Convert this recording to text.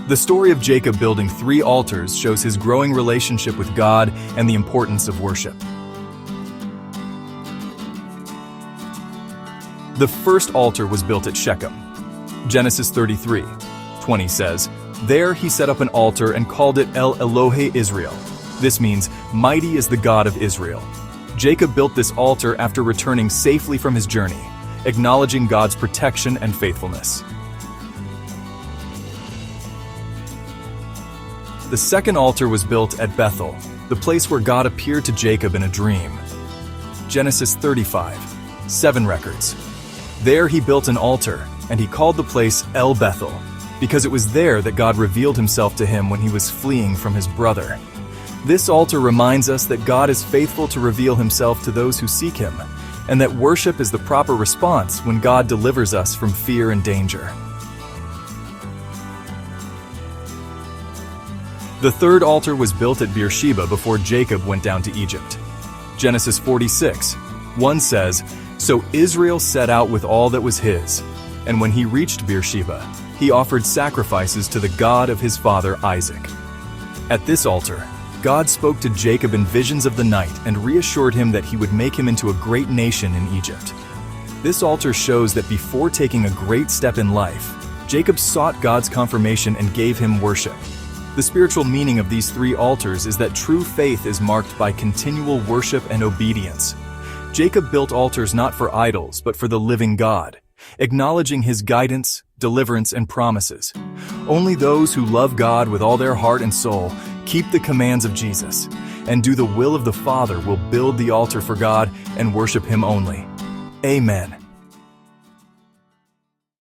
The story of Jacob building 3 altars shows his growing relationship with God and the importance of worship. The first altar was built at Shechem. Genesis 33:20 says, "There he set up an altar and called it Elohe Israel." This means, "Mighty is the God of Israel." Jacob built this altar after returning safely from his journey, acknowledging God's protection and faithfulness. The second altar was built at Bethel, the place where God appeared to Jacob in a dream. Genesis 35:7 records, "There he built an altar, and he called the place El Bethel, because it was there that God revealed himself to him when he was fleeing from his brother." This altar reminds us that God is faithful to reveal himself to those who seek him, and that worship is the proper response when God delivers us from fear and danger. The third altar was built at Beersheba before Jacob went down to Egypt. Genesis 46:1 says, "So Israel set out with all that was his, and when he reached Beersheba, he offered sacrifices to the God of his father Isaac." At this altar, God spoke to Jacob in visions of the night and reassured him that he would make him into a great nation in Egypt. This altar shows that before taking a great step in life, Jacob sought God's confirmation and gave him worship. The spiritual meaning of these 3 altars is that true faith is marked by continual worship and obedience. Jacob built altars not for idols, but for the living God, acknowledging his guidance, deliverance, and promises. Only those who love God with all their heart and soul, keep the commands of Jesus, and do the will of the Father will build the altar for God and worship him only. Amen.